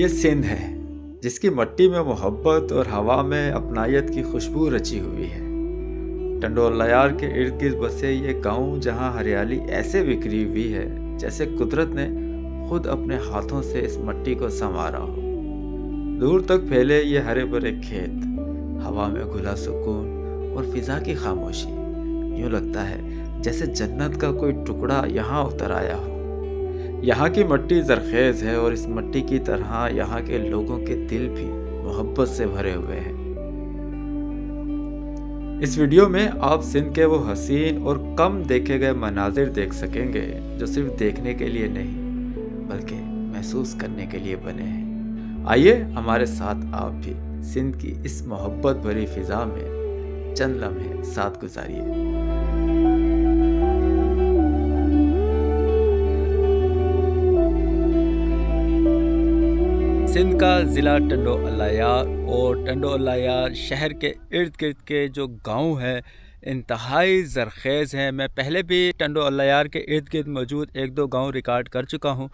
ये सिंध है जिसकी मिट्टी में मोहब्बत और हवा में अपनायत की खुशबू रची हुई है। टंडोलायार के इर्द गिर्द बसे ये गांव जहां हरियाली ऐसे बिखरी हुई है जैसे कुदरत ने खुद अपने हाथों से इस मिट्टी को संवारा हो। दूर तक फैले ये हरे भरे खेत, हवा में घुला सुकून और फिजा की खामोशी, यूं लगता है जैसे जन्नत का कोई टुकड़ा यहाँ उतर आया हो। यहाँ की मिट्टी जरखेज है और इस मिट्टी की तरह यहाँ के लोगों के दिल भी मोहब्बत से भरे हुए हैं। इस वीडियो में आप सिंध के वो हसीन और कम देखे गए मनाजिर देख सकेंगे जो सिर्फ देखने के लिए नहीं बल्कि महसूस करने के लिए बने हैं। आइए हमारे साथ आप भी सिंध की इस मोहब्बत भरी फिजा में चंद लम्हे साथ गुजारिए। सिंध का ज़िला टंडोलायार और टंडोलायार शहर के इर्द गिर्द के जो गांव हैं इंतहाई ज़रखेज़ हैं। मैं पहले भी टंडोलायार के इर्द गिर्द मौजूद एक दो गांव रिकॉर्ड कर चुका हूं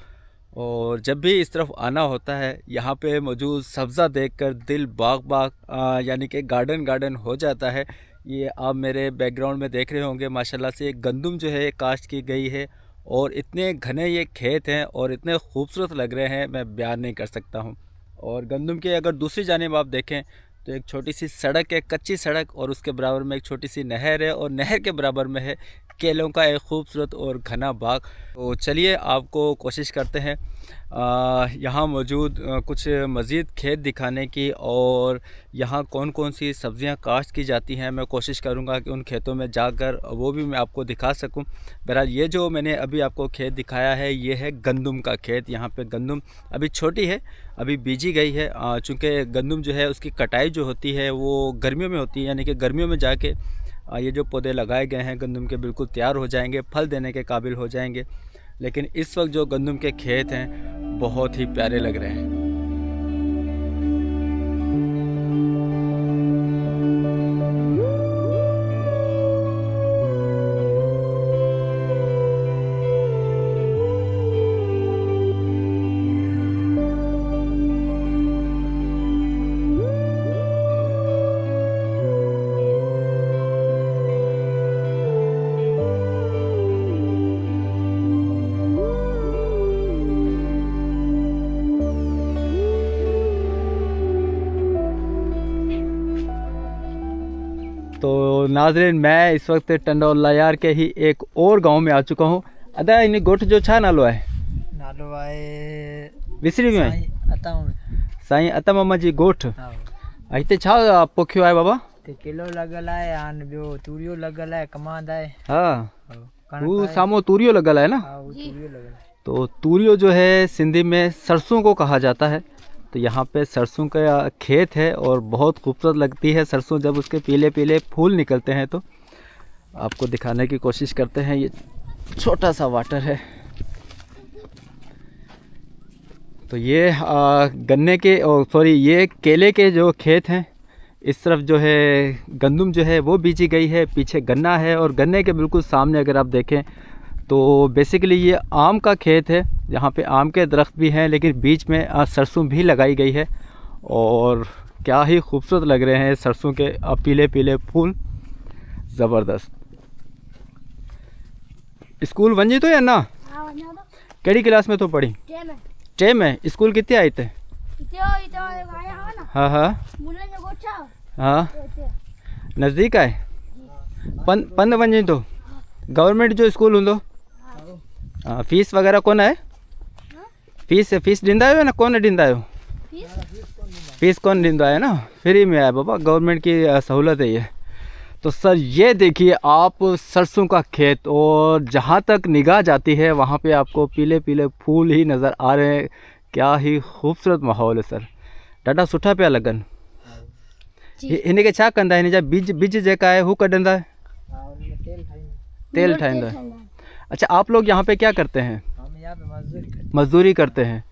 और जब भी इस तरफ आना होता है यहाँ पे मौजूद सब्ज़ा देखकर दिल बाग बाग यानी कि गार्डन गार्डन हो जाता है। ये आप मेरे बैकग्राउंड में देख रहे होंगे माशाल्लाह से गंदम जो है काश्त की गई है और इतने घने ये खेत हैं और इतने खूबसूरत लग रहे हैं मैं बयान नहीं कर सकता हूँ। और गंदम के अगर दूसरी जानिब आप देखें तो एक छोटी सी सड़क है, कच्ची सड़क, और उसके बराबर में एक छोटी सी नहर है और नहर के बराबर में है केलों का एक खूबसूरत और घना बाग। तो चलिए आपको कोशिश करते हैं यहाँ मौजूद कुछ मज़ीद खेत दिखाने की और यहाँ कौन कौन सी सब्ज़ियाँ काश्त की जाती हैं। मैं कोशिश करूँगा कि उन खेतों में जाकर वो भी मैं आपको दिखा सकूँ। बहरहाल ये जो मैंने अभी आपको खेत दिखाया है ये है गंदम का खेत। यहाँ पे गंदम अभी छोटी है, अभी बीजी गई है। चूँकि गंदम जो है उसकी कटाई जो होती है वो गर्मियों में होती है, यानी कि गर्मियों में जाके ये जो पौधे लगाए गए हैं गंदम के बिल्कुल तैयार हो जाएंगे, फल देने के काबिल हो जाएंगे। लेकिन इस वक्त जो गंदम के खेत हैं बहुत ही प्यारे लग रहे हैं। तो नाज़रीन मैं इस वक्त टंडोलायार के ही एक और गांव में आ चुका हूँ। अदा इन गोठ जो छा नालो है? नालो आहे विसरी में साईं अता मामा जी गोठ। हिते छा पोखियो आहे बाबा? ते किलो लगल आहे आन ॿियो तूरियो लगल आहे कमांद आहे। हाँ वो सामो तूरियो लगल है ना? हाँ वो तूरियो लगल है। तो तूरियो जो है सिंधी में सरसों को कहा जाता है। तो यहाँ पे सरसों का खेत है और बहुत खूबसूरत लगती है सरसों जब उसके पीले पीले फूल निकलते हैं। तो आपको दिखाने की कोशिश करते हैं। ये छोटा सा वाटर है। तो ये गन्ने के ये केले के जो खेत हैं, इस तरफ जो है गंदम जो है वो बीजी गई है, पीछे गन्ना है और गन्ने के बिल्कुल सामने अगर आप देखें तो बेसिकली ये आम का खेत है। यहाँ पे आम के दरख्त भी हैं लेकिन बीच में सरसों भी लगाई गई है और क्या ही खूबसूरत लग रहे हैं सरसों के पीले पीले फूल, ज़बरदस्त। स्कूल वंजी तो या ना? केड़ी क्लास में तो पढ़ी? 10 में। स्कूल कितने आए थे? हाँ हाँ हाँ नज़दीक आए पंद वंजी तो गवर्नमेंट जो स्कूल हूंदो। फीस वगैरह कौन है? फीस ॾींदा आहियो न कोन ॾींदा आहियो? फीस कौन ॾींदा है ना, फ्री में है बाबा, गवर्नमेंट की सहूलत है ये। तो सर ये देखिए आप सरसों का खेत और जहाँ तक निगाह जाती है वहाँ पे आपको पीले पीले फूल ही नज़र आ रहे हैं। क्या ही खूबसूरत माहौल है सर, ॾाढा सुठा पिया लॻनि। हिन खे छा कंदा आहिनि? बीज जेका है हू कढंदा है? तेल ठाहींदा है। अच्छा आप लोग यहाँ पे क्या करते हैं? हम यहाँ पे मजदूरी करते हैं।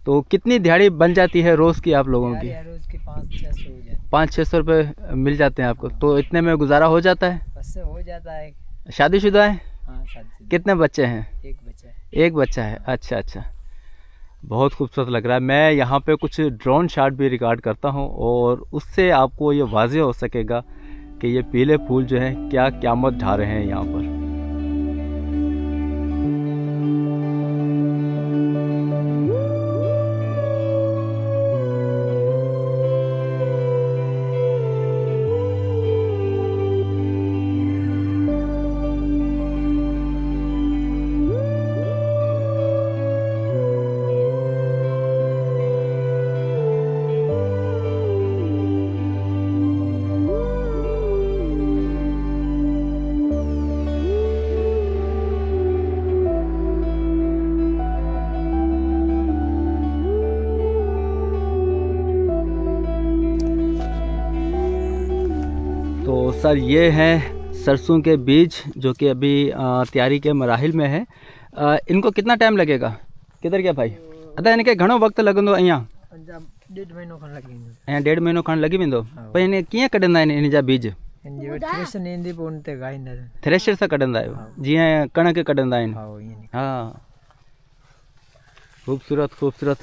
तो कितनी दिहाड़ी बन जाती है रोज़ की आप लोगों की? रोज की 500-600 हो जाए। 500-600 रुपये मिल जाते हैं आपको? तो इतने में गुजारा हो जाता है? बस से हो जाता है। शादीशुदा है? हाँ शादी। कितने बच्चे हैं? एक बच्चा है। एक बच्चा है। अच्छा अच्छा। बहुत खूबसूरत लग रहा है। मैं यहाँ पे कुछ ड्रोन शॉट भी रिकॉर्ड करता हूँ और उससे आपको ये वाज़ेह हो सकेगा कि ये पीले फूल जो हैं क्या क़यामत ढा रहे हैं यहाँ पर। तो सर ये हैं सरसों के बीज जो कि अभी तैयारी के मराहिल में है। इनको कितना टाइम लगेगा? किधर गया भाई? अदा इनके घणो वक्त लगंदो अहियां? 1.5 महीनो खन लगी वेंदो। अहियां 1.5 महीनो खन लगी वेंदो। पर इने कीअं कढंदा आहिनि इन जा बीज? थ्रेशर ईंदी पोइ उन ते गाईंदा आहिनि। थ्रेशर सां कढंदा आहियो जीअं कणक कढंदा आहिनि? हा। हाँ, खूबसूरत खूबसूरत।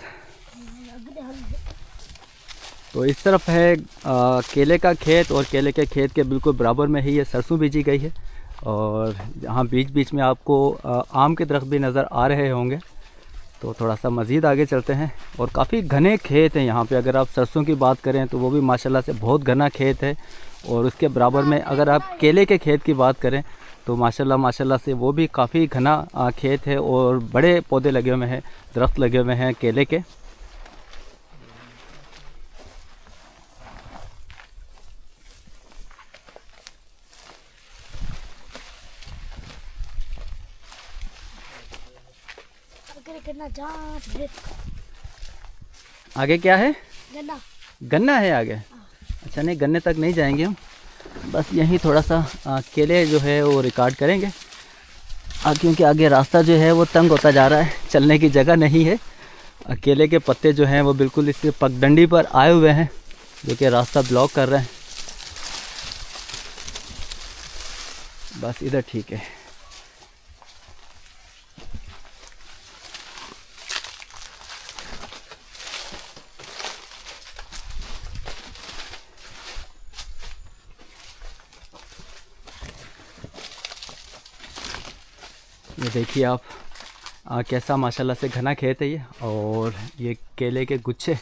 तो इस तरफ है केले का खेत और केले के खेत के बिल्कुल बराबर में ही ये सरसों बीजी गई है और यहाँ बीच बीच में आपको आम के दरख्त भी नज़र आ रहे होंगे। तो थोड़ा सा मज़ीद आगे चलते हैं और काफ़ी घने खेत हैं यहाँ पे। अगर आप सरसों की बात करें तो वो भी माशाल्लाह से बहुत घना खेत है और उसके बराबर में अगर आप केले के खेत की बात करें तो माशाल्लाह से वो भी काफ़ी घना खेत है और बड़े पौधे लगे हुए हैं, दरख्त लगे हुए हैं केले के। आगे क्या है? गन्ना। गन्ना है आगे? अच्छा, नहीं गन्ने तक नहीं जाएंगे हम, बस यहीं थोड़ा सा केले जो है वो रिकॉर्ड करेंगे क्योंकि आगे रास्ता जो है वो तंग होता जा रहा है, चलने की जगह नहीं है। केले के पत्ते जो हैं वो बिल्कुल इस पगडंडी पर आए हुए हैं जो कि रास्ता ब्लॉक कर रहे हैं। बस इधर ठीक है। ये देखिए आप कैसा माशाल्लाह से घना खेत है ये और ये केले के गुच्छे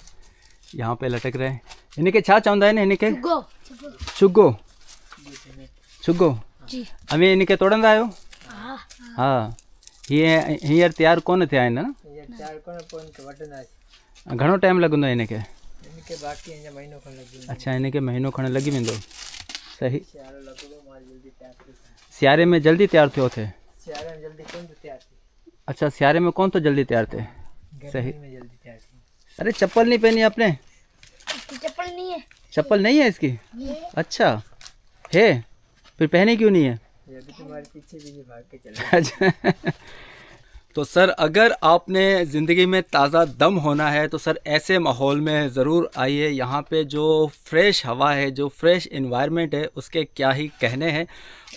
यहाँ पे लटक रहे हैं। इनके छा चवंदा आहिनि इनके? चुगो। चुगो जी। अभी इनके तोड़ंदा आहियो? हाँ। हाँ, हींअर तैयार कोन थिया आहिनि न? तैयार कोन पोइ इनखे वढंदासीं। घणो टाइम लॻंदो इनके? इनखे बाक़ी अञा महीनो खन लॻी वेंदो। अच्छा, इनके महीनो खण लॻी वेंदो। सही। सियारो लॻंदो माल जल्दी तैयार थी वेंदो। सियारे में जल्दी तैयार थियो थे? सियारे में जल्दी कोन तैयार थी। अच्छा, सियारे में कौन तो जल्दी तैयार थे? सही। में जल्दी तैयार थी। अरे चप्पल नहीं पहनी आपने? चप्पल नहीं है। चप्पल नहीं है इसकी? अच्छा है, फिर पहनी क्यों नहीं है? ये अभी तुम्हारे पीछे भी भाग के चल। अच्छा। तो सर अगर आपने ज़िंदगी में ताज़ा दम होना है तो सर ऐसे माहौल में ज़रूर आइए। यहाँ पे जो फ्रेश हवा है, जो फ्रेश इन्वायरमेंट है, उसके क्या ही कहने हैं।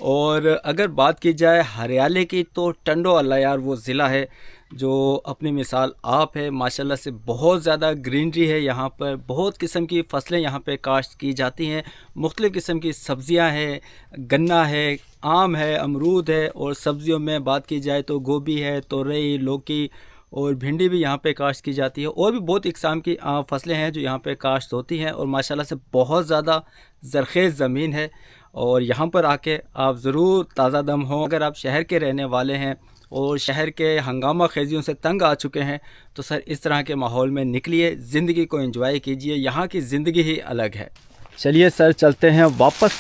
और अगर बात की जाए हरियाली की तो टंडो अल्लायार वो ज़िला है जो अपनी मिसाल आप है। माशाल्लाह से बहुत ज़्यादा ग्रीनरी है यहाँ पर, बहुत किस्म की फसलें यहाँ पे काश्त की जाती हैं, मुख्तलिफ़ किस्म की सब्ज़ियाँ हैं, गन्ना है, आम है, अमरूद है। और सब्ज़ियों में बात की जाए तो गोभी है, तोरई, लौकी और भिंडी भी यहाँ पे काश्त की जाती है। और भी बहुत इकसाम की फसलें हैं जो यहाँ पे काश्त होती हैं और माशाल्लाह से बहुत ज़्यादा ज़रख़ेज़ ज़मीन है और यहाँ पर आके आप ज़रूर ताज़ा दम हों। अगर आप शहर के रहने वाले हैं और शहर के हंगामा खेजियों से तंग आ चुके हैं तो सर इस तरह के माहौल में निकलिए, ज़िंदगी को एंजॉय कीजिए, यहाँ की ज़िंदगी ही अलग है। चलिए सर चलते हैं वापस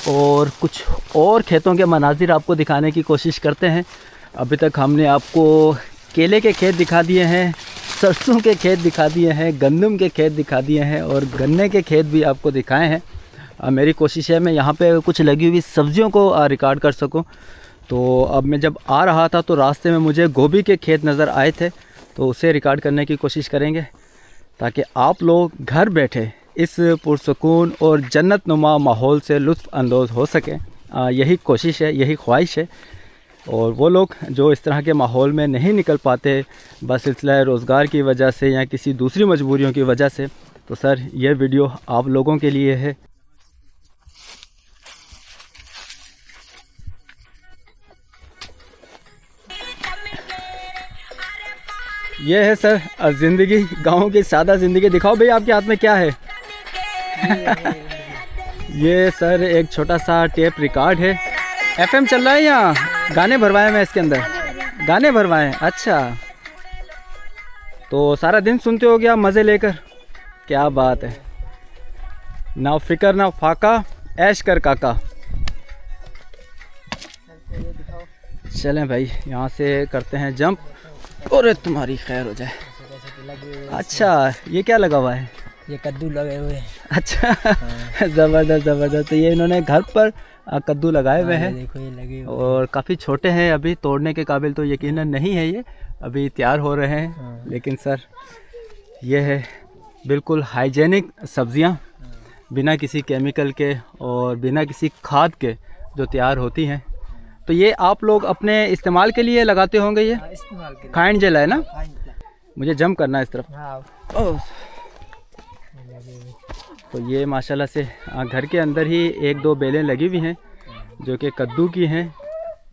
और कुछ और खेतों के मनाजिर आपको दिखाने की कोशिश करते हैं। अभी तक हमने आपको केले के खेत दिखा दिए हैं, सरसों के खेत दिखा दिए हैं, गंदम के खेत दिखा दिए हैं और गन्ने के खेत भी आपको दिखाए हैं। मेरी कोशिश है मैं यहाँ पे कुछ लगी हुई सब्जियों को रिकॉर्ड कर सकूँ। तो अब मैं जब आ रहा था तो रास्ते में मुझे गोभी के खेत नज़र आए थे, तो उसे रिकॉर्ड करने की कोशिश करेंगे ताकि आप लोग घर बैठे इस पुरसकून और जन्नत नुमा माहौल से लुत्फ़ अंदोज़ हो सकें। यही कोशिश है, यही ख्वाहिश है। और वो लोग जो इस तरह के माहौल में नहीं निकल पाते बस सिलसिला रोज़गार की वजह से या किसी दूसरी मजबूरियों की वजह से, तो सर ये वीडियो आप लोगों के लिए है। ये है सर ज़िंदगी, गाँव की सादा ज़िंदगी। दिखाओ भाई आपके हाथ में क्या है। ये सर एक छोटा सा टेप रिकॉर्ड है। एफएम चल रहा है या गाने भरवाए मैं इसके अंदर? गाने भरवाए, अच्छा। तो सारा दिन सुनते हो गया मज़े लेकर, क्या बात है। ना फिक्र ना फाका, ऐश कर काका। चलें भाई यहाँ से करते हैं जंप। और तुम्हारी खैर हो जाए। अच्छा ये क्या लगा हुआ है? ये कद्दू लगे हुए हैं। अच्छा ज़बरदस्त ज़बरदस्त। तो ये इन्होंने घर पर कद्दू लगाए हुए हैं। देखो ये लगे हुए और काफ़ी छोटे हैं, अभी तोड़ने के काबिल तो यकीनन नहीं है, ये अभी तैयार हो रहे हैं। लेकिन सर ये है बिल्कुल हाइजेनिक सब्ज़ियां, बिना किसी केमिकल के और बिना किसी खाद के जो तैयार होती हैं। तो ये आप लोग अपने इस्तेमाल के लिए लगाते होंगे? ये इस्तेमाल के लिए। खाइन जला है ना? हाँ, मुझे जंप करना है इस तरफ। हाँ। ओह। तो ये माशाल्लाह से घर के अंदर ही एक दो बेलें लगी हुई हैं जो कि कद्दू की हैं,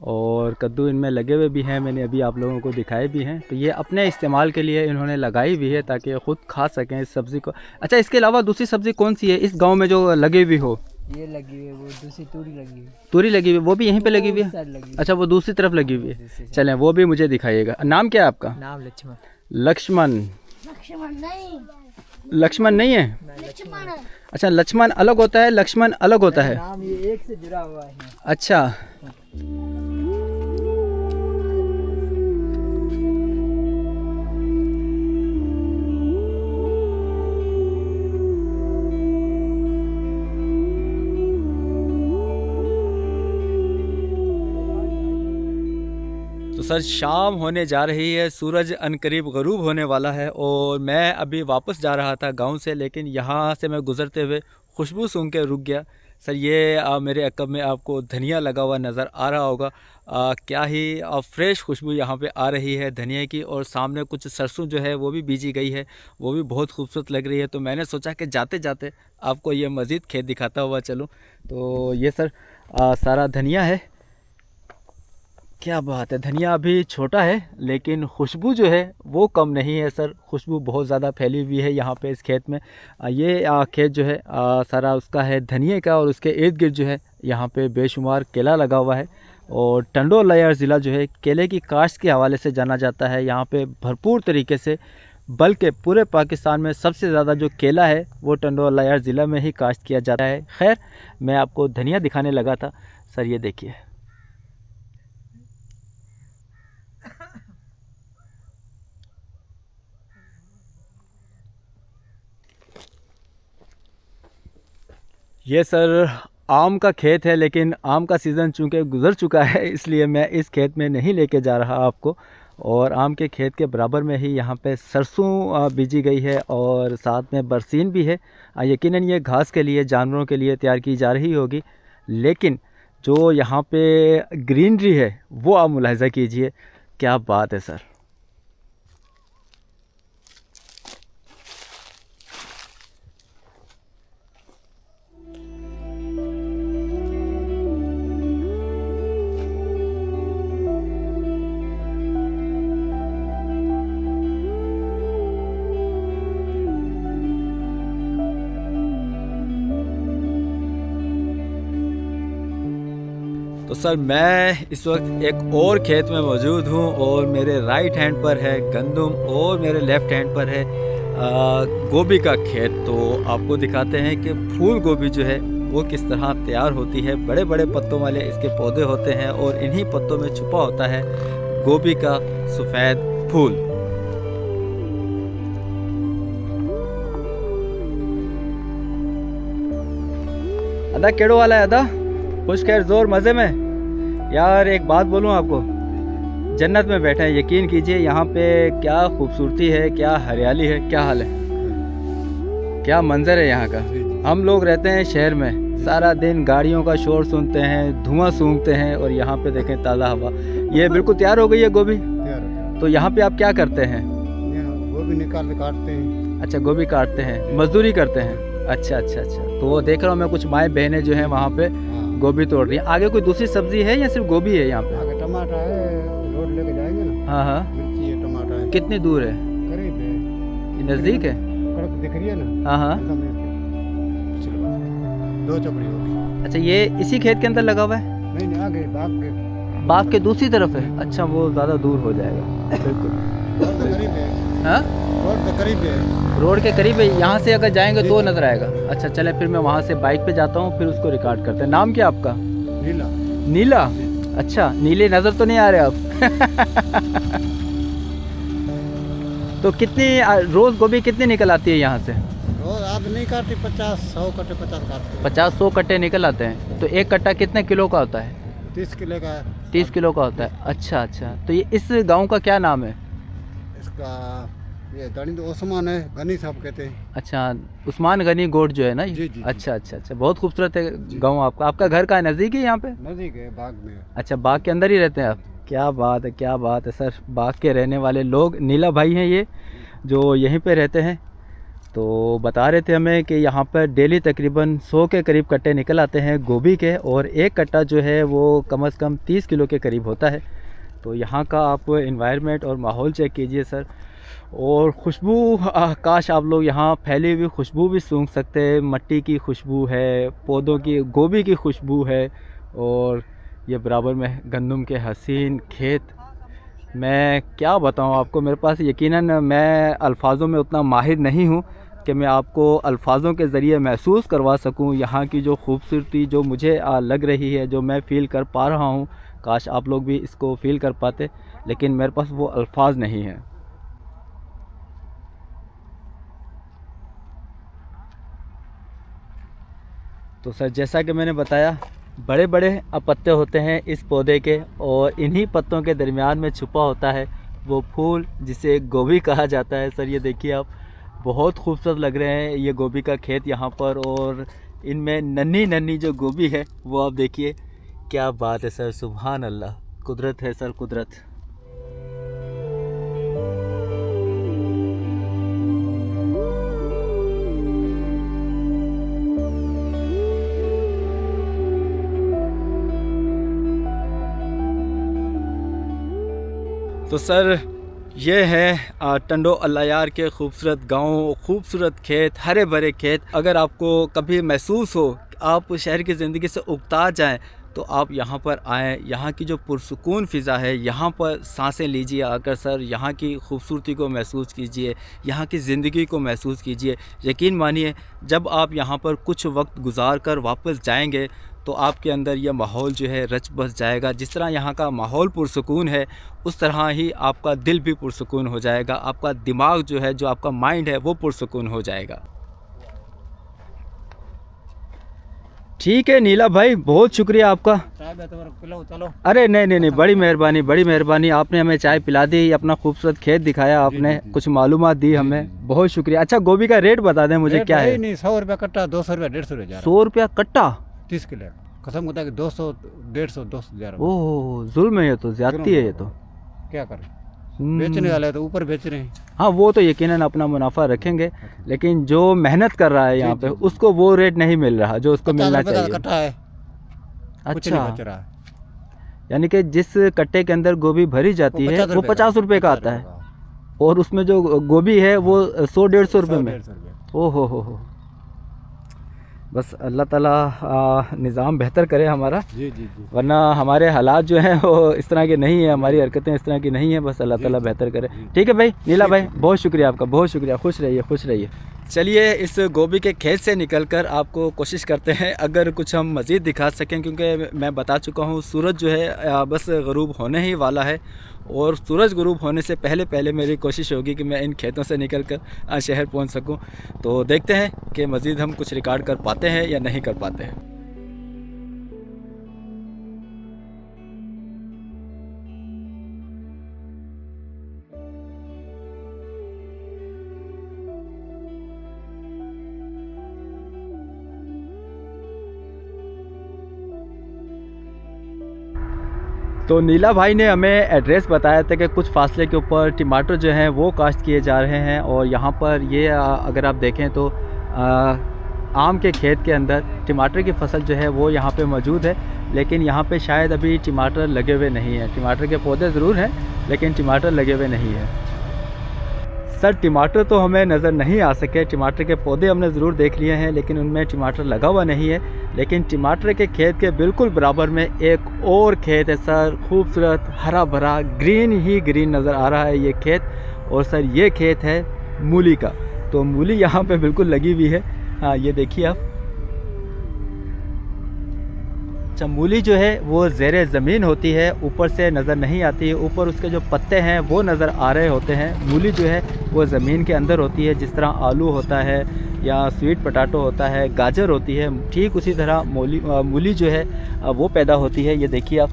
और कद्दू इनमें लगे हुए भी हैं, मैंने अभी आप लोगों को दिखाए भी हैं। तो ये अपने इस्तेमाल के लिए इन्होंने लगाई हुई है ताकि ख़ुद खा सकें इस सब्ज़ी को। अच्छा इसके अलावा दूसरी सब्ज़ी कौन सी है इस गांव में जो लगी हुई हो? ये लगी हुई है, वो दूसरी तूरी लगी हुई है। तूरी लगी हुई, वो भी यहीं पे लगी हुई है? साइड लगी हुई अच्छा वो दूसरी तरफ लगी हुई है। है। चलें वो भी मुझे दिखाइएगा। नाम क्या है आपका? नाम लक्ष्मण। लक्ष्मण। लक्ष्मण नहीं, लक्ष्मण नहीं है? लक्ष्मण है। अच्छा लक्ष्मण अलग होता है, लक्ष्मण अलग होता है। नाम ये एक से जुड़ा हुआ है। अच्छा तो सर शाम होने जा रही है, सूरज अनकरीब गरूब होने वाला है, और मैं अभी वापस जा रहा था गांव से, लेकिन यहाँ से मैं गुज़रते हुए खुशबू सूंघ के रुक गया। सर ये मेरे अकब में आपको धनिया लगा हुआ नज़र आ रहा होगा। क्या ही फ्रेश खुशबू यहाँ पे आ रही है धनिया की, और सामने कुछ सरसों जो है वो भी बीजी गई है, वो भी बहुत खूबसूरत लग रही है। तो मैंने सोचा कि जाते जाते आपको ये मज़ीद खेत दिखाता हुआ चलूँ। तो ये सर सारा धनिया है। क्या बात है, धनिया अभी छोटा है लेकिन खुशबू जो है वो कम नहीं है सर, खुशबू बहुत ज़्यादा फैली हुई है यहाँ पे इस खेत में। ये खेत जो है सारा उसका है धनिए का, और उसके इर्द गिर्द जो है यहाँ पे बेशुमार केला लगा हुआ है। और टंडो अलायार ज़िला जो है केले की काश्त के हवाले से जाना जाता है। यहाँ पे भरपूर तरीके से, बल्कि पूरे पाकिस्तान में सबसे ज़्यादा जो केला है वो टंडो अलायार ज़िला में ही काश्त किया जाता है। खैर मैं आपको धनिया दिखाने लगा था सर, ये देखिए। ये सर आम का खेत है, लेकिन आम का सीज़न चूँकि गुज़र चुका है इसलिए मैं इस खेत में नहीं लेके जा रहा आपको। और आम के खेत के बराबर में ही यहाँ पे सरसों बीजी गई है, और साथ में बरसीन भी है। यकीनन ये घास के लिए, जानवरों के लिए तैयार की जा रही होगी, लेकिन जो यहाँ पे ग्रीनरी है वो आप मुलाहिज़ा कीजिए, क्या बात है सर। तो सर मैं इस वक्त एक और खेत में मौजूद हूँ, और मेरे राइट हैंड पर है गंदम और मेरे लेफ़्ट हैंड पर है गोभी का खेत। तो आपको दिखाते हैं कि फूल गोभी जो है वो किस तरह तैयार होती है। बड़े बड़े पत्तों वाले इसके पौधे होते हैं, और इन्हीं पत्तों में छुपा होता है गोभी का सफ़ेद फूल। अदा केड़ो वाला है अदा, खुश खैर जोर मज़े में। यार एक बात बोलूँ आपको, जन्नत में बैठे हैं, यकीन कीजिए यहाँ पे क्या खूबसूरती है, क्या हरियाली है। क्या हाल है, क्या मंजर है यहाँ का। हम लोग रहते हैं शहर में, सारा दिन गाड़ियों का शोर सुनते हैं, धुआं सूंघते हैं, और यहाँ पे देखें ताज़ा हवा। ये बिल्कुल तैयार हो गई है गोभी। तैयार हो गया। तो यहाँ पे आप क्या करते हैं? यहाँ गोभी निकाल के काटते हैं। अच्छा, गोभी काटते हैं, मजदूरी करते हैं। अच्छा अच्छा अच्छा। तो वो देख रहा हूँ मैं, कुछ माएँ बहनें जो हैं वहाँ पे हाँ। गोभी तोड़ रही हैं। आगे कोई दूसरी सब्जी है या सिर्फ गोभी है यहाँ पे? आगे टमाटर है, रोड लेके जाएंगे ना। हाँ हाँ। मिर्ची है, टमाटर है। कितनी दूर है? करीब है। ये नज़दीक है? कड़क दिख रही है ना। हाँ हाँ। एकदम पिछले पास 2 चपड़ी होगी। अच्छा, ये इसी खेत के अंदर लगा हुआ है? नहीं नहीं, आगे बाग के। बाग के दूसरी तरफ है? अच्छा, वो ज़्यादा दूर हो जाएगा। बिल्कुल। रोड के करीब है। हाँ, रोड के करीब है। रोड के करीब है। यहाँ से अगर जाएंगे तो नज़र आएगा। अच्छा, चले फिर मैं वहाँ से बाइक पे जाता हूँ, फिर उसको रिकॉर्ड करते हैं। नाम क्या आपका? नीला। नीला। अच्छा, नीले नज़र तो नहीं आ रहे आप? तो कितनी रोज़ गोभी कितनी निकल आती है यहाँ से? रोज आज नहीं काटती, 50-100 कट्टे 50 काटते। 50-100 कट्टे निकल आते हैं। तो एक कट्टा कितने किलो का होता है? 30 किलो का है। 30 किलो का होता है। अच्छा अच्छा। तो ये इस गांव का क्या नाम है? इसका ये गणित ओस्मान है, गनी साहब कहते हैं। अच्छा, उस्मान गनी गोट जो है ना ये? जी, जी, जी। अच्छा अच्छा अच्छा। बहुत खूबसूरत है गांव आपका। आपका घर का नज़दीक है यहाँ पे? नजदीक है, बाग में है। अच्छा, बाग के अंदर ही रहते हैं आप? क्या बात है, क्या बात है सर। बाग के रहने वाले लोग, नीला भाई हैं ये, जो यहीं पे रहते हैं। तो बता रहे थे हमें कि यहाँ पर डेली तकरीबन 100 के करीब कट्टे निकल आते हैं गोभी के, और एक कट्टा जो है वो कम से कम 30 किलो के करीब होता है। तो यहाँ का आप एनवायरनमेंट और माहौल चेक कीजिए सर। और खुशबू, काश आप लोग यहाँ फैली हुई खुशबू भी सूंघ सकते हैं। मिट्टी की खुशबू है, पौधों की, गोभी की खुशबू है, और ये बराबर में गंदम के हसीन खेत। मैं क्या बताऊँ आपको, मेरे पास यकीनन मैं अल्फाज़ों में उतना माहिर नहीं हूँ कि मैं आपको अल्फाज़ों के ज़रिए महसूस करवा सकूँ यहाँ की जो खूबसूरती जो मुझे लग रही है, जो मैं फ़ील कर पा रहा हूँ। काश आप लोग भी इसको फ़ील कर पाते, लेकिन मेरे पास वो अल्फाज नहीं हैं। तो सर, जैसा कि मैंने बताया, बड़े बड़े पत्ते होते हैं इस पौधे के, और इन्हीं पत्तों के दरमियान में छुपा होता है वो फूल जिसे गोभी कहा जाता है। सर ये देखिए आप, बहुत खूबसूरत लग रहे हैं ये गोभी का खेत यहाँ पर, और इनमें नन्ही नन्ही जो गोभी है वो आप देखिए। क्या बात है सर, सुभान अल्लाह, कुदरत है सर, कुदरत। तो सर ये है टंडो अल्लायार के खूबसूरत गांव, खूबसूरत खेत, हरे भरे खेत। अगर आपको कभी महसूस हो आप शहर की ज़िंदगी से उकता जाएं, तो आप यहाँ पर आएँ। यहाँ की जो पुरसुकून फ़िज़ा है, यहाँ पर सांसें लीजिए आकर सर। यहाँ की खूबसूरती को महसूस कीजिए, यहाँ की ज़िंदगी को महसूस कीजिए। यकीन मानिए, जब आप यहाँ पर कुछ वक्त गुजार कर वापस जाएंगे तो आपके अंदर यह माहौल जो है रच बस जाएगा। जिस तरह यहाँ का माहौल पुरसुकून है, उस तरह ही आपका दिल भी पुरसुकून हो जाएगा। आपका दिमाग जो है, जो आपका माइंड है, वो पुरसुकून हो जाएगा। ठीक है नीला भाई, बहुत शुक्रिया आपका। चलो। अरे नहीं नहीं नहीं, बड़ी मेहरबानी, बड़ी मेहरबानी। आपने हमें चाय पिला दी, अपना खूबसूरत खेत दिखाया आपने, कुछ मालूमात दी हमें, बहुत शुक्रिया। अच्छा, गोभी का रेट बता दें मुझे, क्या है? नहीं, 100 रुपया कट्टा, 200 रुपया, 150 रुपया। 100 रुपया कट्टा? 30 किलो कसम होता है कि 200, 150, 200 जा रहा। ओह, जुल्म है ये तो, ज्यादती है ये तो। क्या करें, बेचने वाले तो ऊपर बेच रहे हैं। हाँ, वो तो यकीनन अपना मुनाफा रखेंगे, लेकिन जो मेहनत कर रहा है यहाँ पे, उसको वो रेट नहीं मिल रहा जो उसको मिलना चाहिए। कट्टा है, कुछ नहीं बच रहा है। यानी कि जिस कट्टे के अंदर गोभी भरी जाती है वो 50 रुपए का आता है, और उसमें जो गोभी है वो 100-150 रुपए में। ओ हो। बस अल्लाह ताला निज़ाम बेहतर करे हमारा। जी जी जी। वरना हमारे हालात जो हैं वो इस तरह के नहीं है, हमारी हरकतें इस तरह की नहीं है। बस अल्लाह ताला बेहतर करे। ठीक है भाई, नीला भाई, बहुत शुक्रिया आपका, बहुत शुक्रिया। खुश रहिए, खुश रहिए। चलिए, इस गोभी के खेत से निकलकर आपको कोशिश करते हैं अगर कुछ हम मज़ीद दिखा सकें, क्योंकि मैं बता चुका हूँ सूरज जो है बस ग़रूब होने ही वाला है, और सूरज ग़रूब होने से पहले पहले मेरी कोशिश होगी कि मैं इन खेतों से निकलकर शहर पहुँच सकूँ। तो देखते हैं कि मज़ीद हम कुछ रिकॉर्ड कर पाते हैं या नहीं कर पाते हैं। तो नीला भाई ने हमें एड्रेस बताया था कि कुछ फासले के ऊपर टमाटर जो हैं वो काश्त किए जा रहे हैं। और यहाँ पर ये अगर आप देखें तो आम के खेत के अंदर टमाटर की फसल जो है वो यहाँ पे मौजूद है, लेकिन यहाँ पे शायद अभी टमाटर लगे हुए नहीं हैं। टमाटर के पौधे ज़रूर हैं लेकिन टमाटर लगे हुए नहीं हैं। सर टमाटर तो हमें नज़र नहीं आ सके, टमाटर के पौधे हमने ज़रूर देख लिए हैं लेकिन उनमें टमाटर लगा हुआ नहीं है। लेकिन टमाटर के खेत के बिल्कुल बराबर में एक और खेत है सर, खूबसूरत हरा भरा ग्रीन ही ग्रीन नज़र आ रहा है ये खेत। और सर ये खेत है मूली का, तो मूली यहाँ पे बिल्कुल लगी हुई है। हाँ ये देखिए आप, मूली जो है वो ज़ेरे ज़मीन होती है, ऊपर से नज़र नहीं आती है। ऊपर उसके जो पत्ते हैं वो नज़र आ रहे होते हैं। मूली जो है वो ज़मीन के अंदर होती है, जिस तरह आलू होता है या स्वीट पोटैटो होता है, गाजर होती है, ठीक उसी तरह मूली जो है वो पैदा होती है। ये देखिए आप,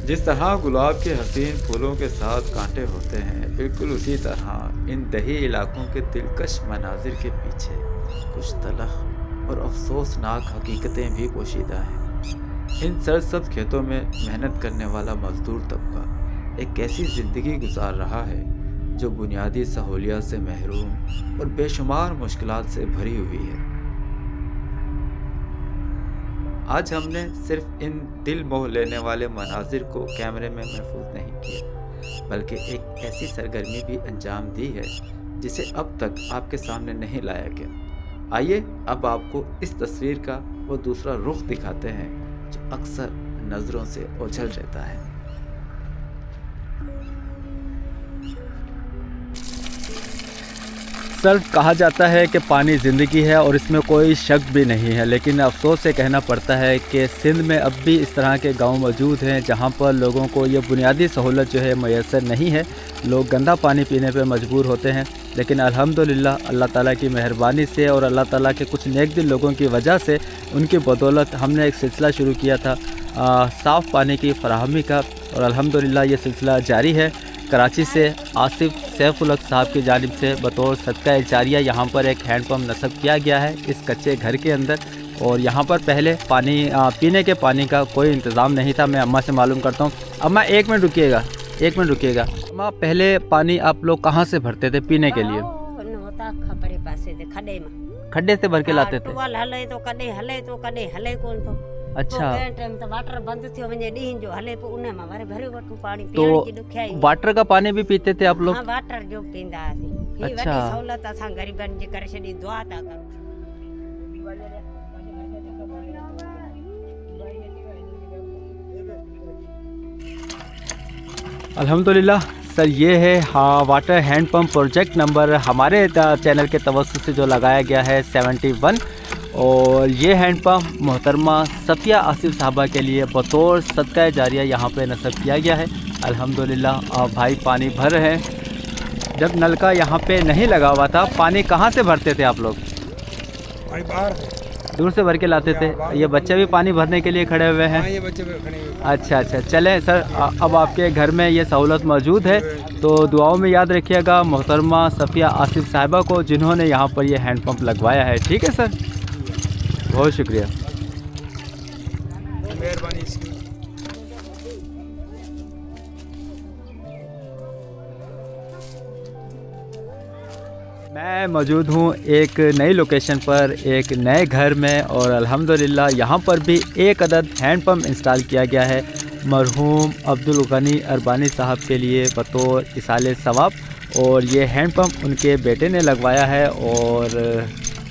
जिस तरह गुलाब के हसीन फूलों के साथ कांटे होते हैं, बिल्कुल उसी तरह इन दही इलाकों के दिलकश मनाजिर के पीछे कुछ तलख और अफसोसनाक हकीकतें भी पोशीदा हैं। इन सरसब्ज़ खेतों में मेहनत करने वाला मजदूर तबका एक ऐसी ज़िंदगी गुजार रहा है जो बुनियादी सहूलियत से महरूम और बेशुमार मुश्किलात से भरी हुई है। आज हमने सिर्फ इन दिल मोह लेने वाले मनाजिर को कैमरे में महफूज नहीं किया, बल्कि एक ऐसी सरगर्मी भी अंजाम दी है जिसे अब तक आपके सामने नहीं लाया गया। आइए अब आपको इस तस्वीर का वो दूसरा रुख दिखाते हैं जो अक्सर नज़रों से ओझल रहता है। सर कहा जाता है कि पानी ज़िंदगी है और इसमें कोई शक भी नहीं है, लेकिन अफसोस से कहना पड़ता है कि सिंध में अब भी इस तरह के गांव मौजूद हैं जहां पर लोगों को ये बुनियादी सहूलत जो है मैसर नहीं है। लोग गंदा पानी पीने पे मजबूर होते हैं, लेकिन अल्हम्दुलिल्लाह अल्लाह ताला की मेहरबानी से और अल्लाह ताला के कुछ नेक दिल लोगों की वजह से, उनकी बदौलत हमने एक सिलसिला शुरू किया था साफ़ पानी की फराहमी का, और अल्हम्दुलिल्लाह ये सिलसिला जारी है। कराची से आसिफ सैफुल हक साहब की जानिब से बतौर सदका जारिया यहाँ पर एक हैंडपम्प नस्ब किया गया है इस कच्चे घर के अंदर। और यहाँ पर पहले पानी पीने के पानी का कोई इंतज़ाम नहीं था। मैं अम्मा से मालूम करता हूँ। अम्मा एक मिनट रुकिएगा, एक मिनट रुकिएगा। अम्मा पहले पानी आप लोग कहाँ से भरते थे पीने के लिए? खड्डे से भर के लाते थे? अच्छा, तो वाटर का पानी भी पीते थे आप लोग? वाटर जो पींदा ही अच्छा, वडी सहूलत असां गरीबन जी करे छडी दुआ ता कर। अल्हम्दुलिल्लाह सर ये है water hand pump project number हमारे चैनल के तवज्जुह से जो लगाया गया है 71। और ये हैंड पंप मोहतरमा सफ़िया आसिफ साहबा के लिए बतौर सदका जारिया यहाँ पे नस्ब किया गया है। अल्हम्दुलिल्लाह भाई पानी भर रहे हैं। जब नलका यहाँ पे नहीं लगा हुआ था, पानी कहाँ से भरते थे आप लोग? भाई बाहर दूर से भर के लाते थे। ये बच्चे भी पानी भरने के लिए खड़े हुए हैं? ये बच्चे खड़े हुए। अच्छा अच्छा, चलें सर अब आपके घर में ये सहूलत मौजूद है तो दुआओं में याद रखिएगा मोहतरमा सफ़िया आसिफ साहिबा को, जिन्होंने यहाँ पर ये हैंड पंप लगवाया है। ठीक है सर, बहुत शुक्रिया, मेहरबानी। मैं मौजूद हूँ एक नई लोकेशन पर, एक नए घर में, और अल्हम्दुलिल्लाह यहाँ पर भी एक अदद हैंड पंप इंस्टॉल किया गया है मरहूम अब्दुल गनी अरबानी साहब के लिए बतौर इसाले सवाब। और ये हैंड पंप उनके बेटे ने लगवाया है और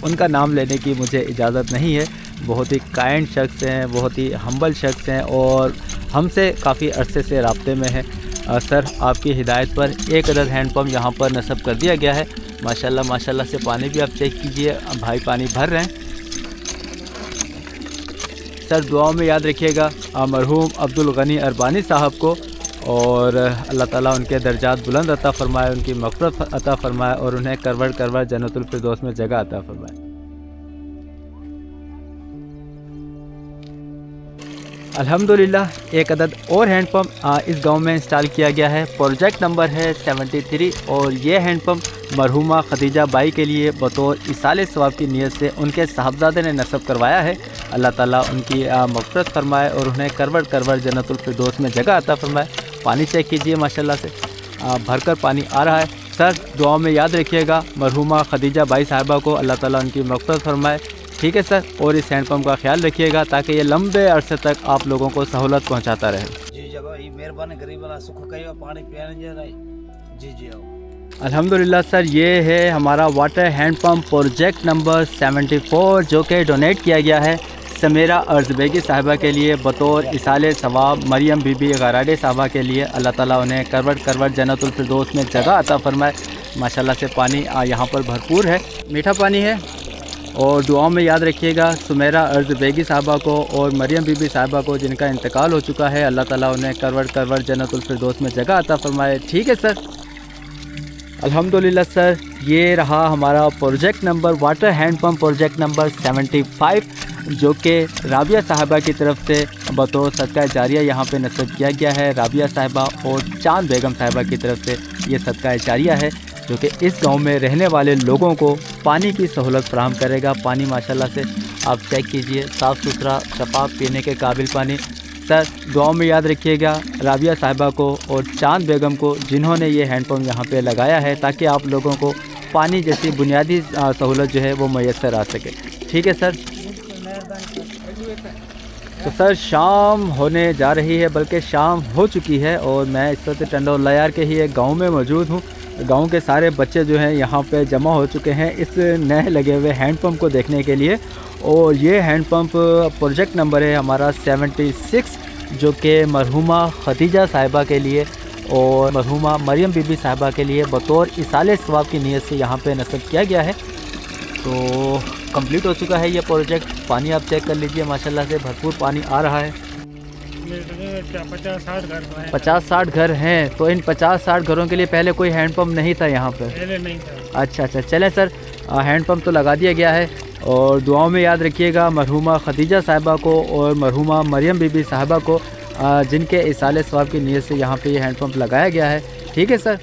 उनका नाम लेने की मुझे इजाज़त नहीं है। बहुत ही काइंड शख्स हैं, बहुत ही हम्बल शख्स हैं और हमसे काफ़ी अरसे से राब्ते में हैं। सर आपकी हिदायत पर एक अदद हैंड पंप यहाँ पर नस्ब कर दिया गया है। माशाल्लाह माशाल्लाह से पानी भी आप चेक कीजिए, भाई पानी भर रहे हैं। सर दुआओं में याद रखिएगा मरहूम अब्दुल गनी अरबानी साहब को, और अल्लाह ताला उनके दर्जात बुलंद अता फ़रमाए, उनकी मग़फ़िरत अता फ़रमाए और उन्हें करवड़ करवड़ जन्नतुल फ़िरदौस में जगह अता फ़रमाए। अल्हम्दुलिल्लाह एक अदद और हैंड पंप इस गांव में इंस्टॉल किया गया है। प्रोजेक्ट नंबर है 73 और ये हैंड पंप मरहुमा खदीजा बाई के लिए बतौर इसाले सवाब की नीयत से उनके साहबजादे ने नस्ब करवाया है। अल्लाह ताला उनकी मग़फ़िरत फरमाए और उन्हें करवट करवट जन्नतुल फिरदौस में जगह अता फरमाए। पानी चेक कीजिए माशाल्लाह से भरकर पानी आ रहा है। सर दुआ में याद रखिएगा मरहुमा खदीजा बाई साहिबा को अल्लाह ताला उनकी मग़फ़िरत फरमाए। ठीक है सर, और इस हैंडपम्प का ख्याल रखिएगा ताकि ये लंबे अरसे तक आप लोगों को सहूलत पहुँचाता रहे। जी जब ये मेहरबानी गरीब वाला सुख कई पानी पियाने जा रही। जी जी आओ। अल्हम्दुलिल्लाह सर, ये है हमारा वाटर हैंडपम्प प्रोजेक्ट नंबर 74 जो कि डोनेट किया गया है समेरा अर्ज़बेगी साहिबा के लिए बतौर इसाले सवाब मरियम बीबी गराडे साहिबा के लिए। अल्लाह ताला उन्हें करवट करवट जन्नतुल फिरदौस में जगह अता फरमाए। माशाल्लाह से पानी यहाँ पर भरपूर है, मीठा पानी है। और दुआओं में याद रखिएगा सुमेरा अर्ज़बेगी साहिबा को और मरियम बीबी साहिबा को जिनका इंतकाल हो चुका है। अल्लाह ताला उन्हें करवट करवट जन्नतुल फिरदौस में जगह अता फरमाए। ठीक है सर, अल्हम्दुलिल्लाह सर, ये रहा हमारा project number water handpump project number 75 जो कि राबिया साहिबा की तरफ से बतौर सदका जारिया यहाँ पे नस्ब किया गया है। राबिया साहिबा और चांद बेगम साहिबा की तरफ से ये सदका जारिया है जो कि इस गांव में रहने वाले लोगों को पानी की सहूलत फराहम करेगा। पानी माशाल्लाह से आप चेक कीजिए, साफ़ सुथरा शफाफ पीने के काबिल पानी। सर दुआओं में याद रखिएगा राबिया साहिबा को और चांद बेगम को जिन्होंने ये हैंडपम्प यहाँ पे लगाया है ताकि आप लोगों को पानी जैसी बुनियादी सहूलत जो है वो मैसर आ सके। ठीक है सर। तो सर शाम होने जा रही है, बल्कि शाम हो चुकी है और मैं इस वक्त टंडो लयार के ही एक गांव में मौजूद हूँ। गांव के सारे बच्चे जो हैं यहाँ पे जमा हो चुके हैं इस नए लगे हुए हैंडपम्प को देखने के लिए। और ये हैंडपम्प प्रोजेक्ट नंबर है हमारा 76 जो कि मरहुमा खदीजा साहिबा के लिए और मरहुमा मरियम बीबी साहिबा के लिए बतौर इसाले सवाब की नीयत से यहाँ पे नस्ब किया गया है। तो कंप्लीट हो चुका है ये प्रोजेक्ट। पानी आप चेक कर लीजिए, माशाल्लाह से भरपूर पानी आ रहा है। 50-60 घर हैं। तो इन 50-60 घरों के लिए पहले कोई हैंडपम्प नहीं था यहाँ पर? पहले नहीं था। अच्छा, चलें सर, हैंडपम्प तो लगा दिया गया है। और दुआओं में याद रखिएगा मरहुमा खदीजा साहिबा को और मरहुमा मरियम बीबी साहिबा को जिनके इसाले सवाब की नीयत से यहाँ पे ये हैंडपम्प लगाया गया है। ठीक है सर।